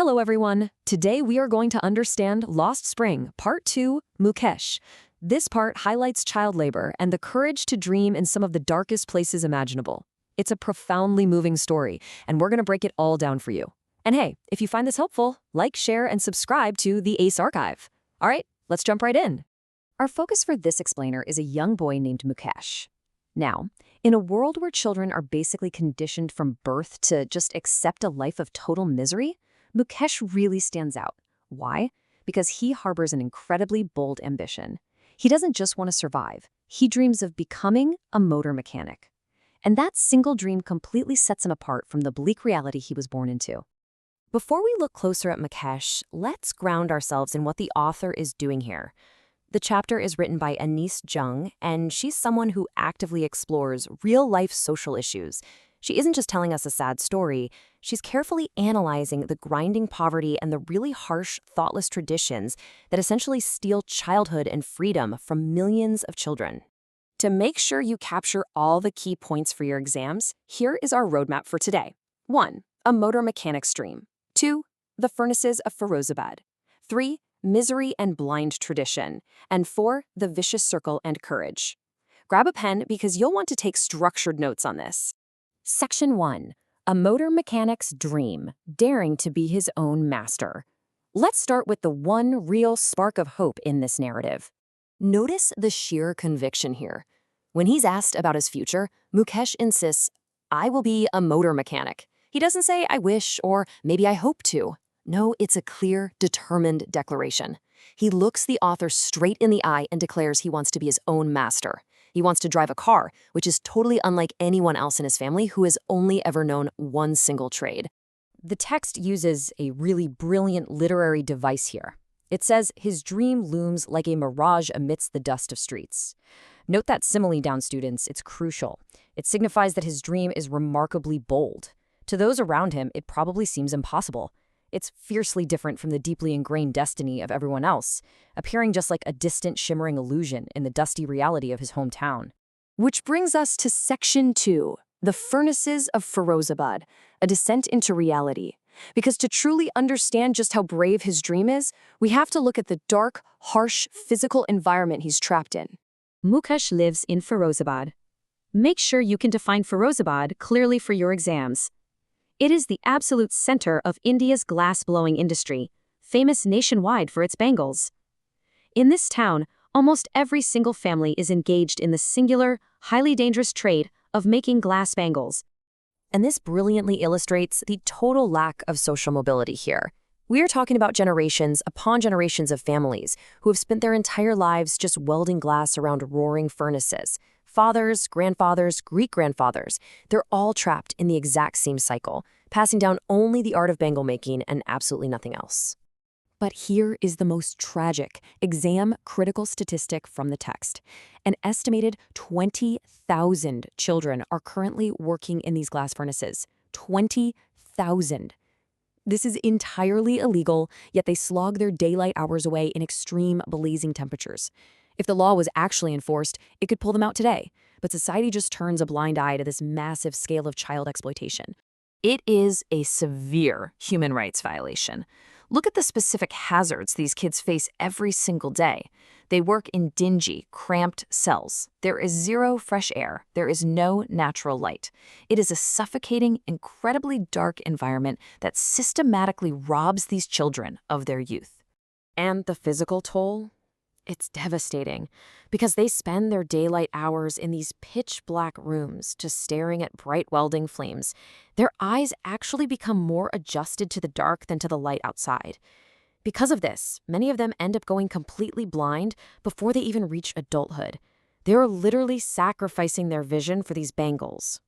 Hello everyone! Today we are going to understand Lost Spring, Part 2, Mukesh. This part highlights child labor and the courage to dream in some of the darkest places imaginable. It's a profoundly moving story, and we're going to break it all down for you. And hey, if you find this helpful, like, share, and subscribe to the ACE Archive. All right, let's jump right in. Our focus for this explainer is a young boy named Mukesh. Now, in a world where children are basically conditioned from birth to just accept a life of total misery, Mukesh really stands out. Why? Because he harbors an incredibly bold ambition. He doesn't just want to survive. He dreams of becoming a motor mechanic. And that single dream completely sets him apart from the bleak reality he was born into. Before we look closer at Mukesh, let's ground ourselves in what the author is doing here. The chapter is written by Anise Jung, and she's someone who actively explores real-life social issues. She isn't just telling us a sad story, she's carefully analyzing the grinding poverty and the really harsh, thoughtless traditions that essentially steal childhood and freedom from millions of children. To make sure you capture all the key points for your exams, here is our roadmap for today. 1. A motor mechanic's dream. 2. The furnaces of Firozabad. 3. Misery and blind tradition. And 4. The vicious circle and courage. Grab a pen because you'll want to take structured notes on this. Section 1. A motor mechanic's dream, daring to be his own master. Let's start with the one real spark of hope in this narrative. Notice the sheer conviction here. When he's asked about his future, Mukesh insists, "I will be a motor mechanic." He doesn't say, "I wish," or "maybe I hope to." No, it's a clear, determined declaration. He looks the author straight in the eye and declares he wants to be his own master. He wants to drive a car, which is totally unlike anyone else in his family who has only ever known one single trade. The text uses a really brilliant literary device here. It says his dream looms like a mirage amidst the dust of streets. Note that simile down, students. It's crucial. It signifies that his dream is remarkably bold. To those around him, it probably seems impossible. It's fiercely different from the deeply ingrained destiny of everyone else, appearing just like a distant, shimmering illusion in the dusty reality of his hometown. Which brings us to Section 2, the furnaces of Firozabad, a descent into reality. Because to truly understand just how brave his dream is, we have to look at the dark, harsh, physical environment he's trapped in. Mukesh lives in Firozabad. Make sure you can define Firozabad clearly for your exams. It is the absolute center of India's glass-blowing industry, famous nationwide for its bangles. In this town, almost every single family is engaged in the singular, highly dangerous trade of making glass bangles. And this brilliantly illustrates the total lack of social mobility here. We are talking about generations upon generations of families who have spent their entire lives just welding glass around roaring furnaces. Fathers, grandfathers, great-grandfathers, they're all trapped in the exact same cycle, passing down only the art of bangle making and absolutely nothing else. But here is the most tragic, exam-critical statistic from the text. An estimated 20,000 children are currently working in these glass furnaces. 20,000. This is entirely illegal, yet they slog their daylight hours away in extreme, blazing temperatures. If the law was actually enforced, it could pull them out today, but society just turns a blind eye to this massive scale of child exploitation. It is a severe human rights violation. Look at the specific hazards these kids face every single day. They work in dingy, cramped cells. There is zero fresh air. There is no natural light. It is a suffocating, incredibly dark environment that systematically robs these children of their youth. And the physical toll? It's devastating because they spend their daylight hours in these pitch-black rooms just staring at bright welding flames. Their eyes actually become more adjusted to the dark than to the light outside. Because of this, many of them end up going completely blind before they even reach adulthood. They're literally sacrificing their vision for these bangles.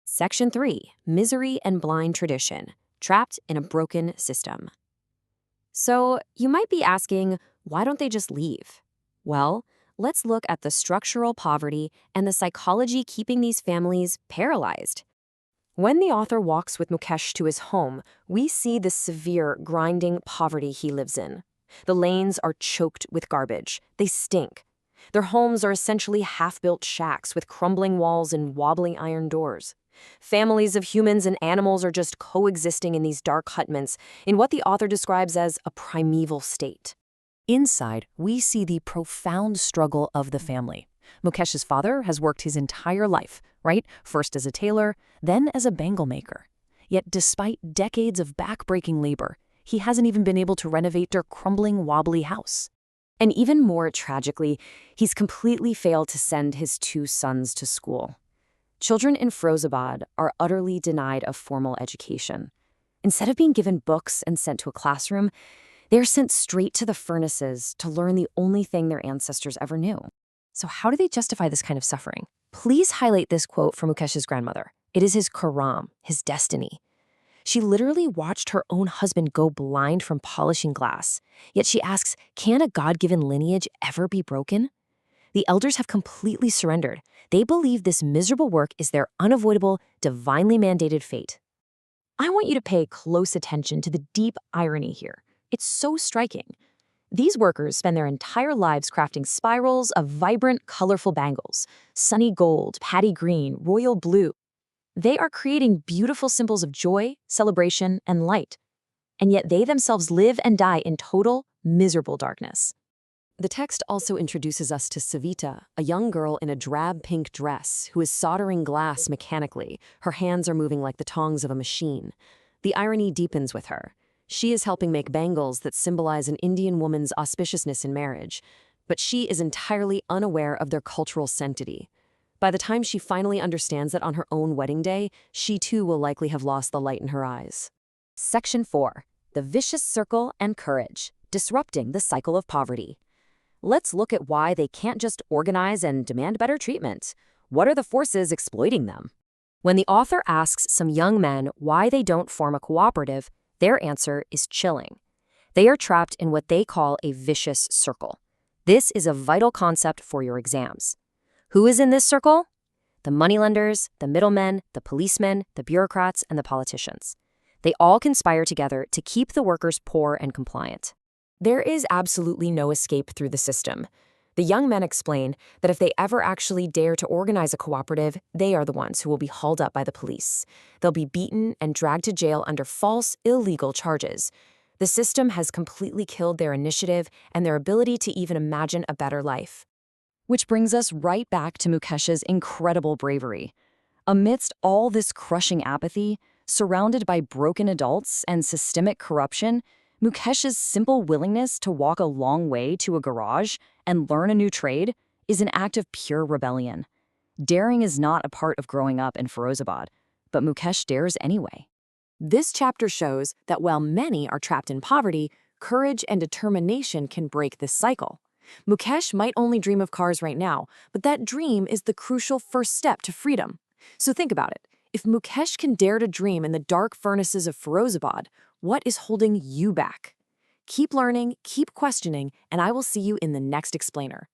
Section 3. Misery and blind tradition. Trapped in a broken system. So, you might be asking, why don't they just leave? Well, let's look at the structural poverty and the psychology keeping these families paralyzed. When the author walks with Mukesh to his home, we see the severe, grinding poverty he lives in. The lanes are choked with garbage. They stink. Their homes are essentially half-built shacks with crumbling walls and wobbling iron doors. Families of humans and animals are just coexisting in these dark hutments in what the author describes as a primeval state. Inside, we see the profound struggle of the family. Mukesh's father has worked his entire life, right? First as a tailor, then as a bangle maker. Yet despite decades of back-breaking labor, he hasn't even been able to renovate their crumbling, wobbly house. And even more tragically, he's completely failed to send his 2 sons to school. Children in Firozabad are utterly denied a formal education. Instead of being given books and sent to a classroom, they're sent straight to the furnaces to learn the only thing their ancestors ever knew. So how do they justify this kind of suffering? Please highlight this quote from Mukesh's grandmother. It is his karam, his destiny. She literally watched her own husband go blind from polishing glass. Yet she asks, can a God-given lineage ever be broken? The elders have completely surrendered. They believe this miserable work is their unavoidable, divinely mandated fate. I want you to pay close attention to the deep irony here. It's so striking. These workers spend their entire lives crafting spirals of vibrant, colorful bangles, sunny gold, paddy green, royal blue. They are creating beautiful symbols of joy, celebration, and light. And yet they themselves live and die in total, miserable darkness. The text also introduces us to Savita, a young girl in a drab pink dress who is soldering glass mechanically. Her hands are moving like the tongs of a machine. The irony deepens with her. She is helping make bangles that symbolize an Indian woman's auspiciousness in marriage, but she is entirely unaware of their cultural sanctity. By the time she finally understands that on her own wedding day, she too will likely have lost the light in her eyes. Section 4. The Vicious Circle and Courage, Disrupting the Cycle of Poverty. Let's look at why they can't just organize and demand better treatment. What are the forces exploiting them? When the author asks some young men why they don't form a cooperative, their answer is chilling. They are trapped in what they call a vicious circle. This is a vital concept for your exams. Who is in this circle? The moneylenders, the middlemen, the policemen, the bureaucrats, and the politicians. They all conspire together to keep the workers poor and compliant. There is absolutely no escape through the system. The young men explain that if they ever actually dare to organize a cooperative, they are the ones who will be hauled up by the police. They'll be beaten and dragged to jail under false, illegal charges. The system has completely killed their initiative and their ability to even imagine a better life. Which brings us right back to Mukesh's incredible bravery. Amidst all this crushing apathy, surrounded by broken adults and systemic corruption, Mukesh's simple willingness to walk a long way to a garage and learn a new trade is an act of pure rebellion. Daring is not a part of growing up in Firozabad, but Mukesh dares anyway. This chapter shows that while many are trapped in poverty, courage and determination can break this cycle. Mukesh might only dream of cars right now, but that dream is the crucial first step to freedom. So think about it. If Mukesh can dare to dream in the dark furnaces of Firozabad, what is holding you back? Keep learning, keep questioning, and I will see you in the next explainer.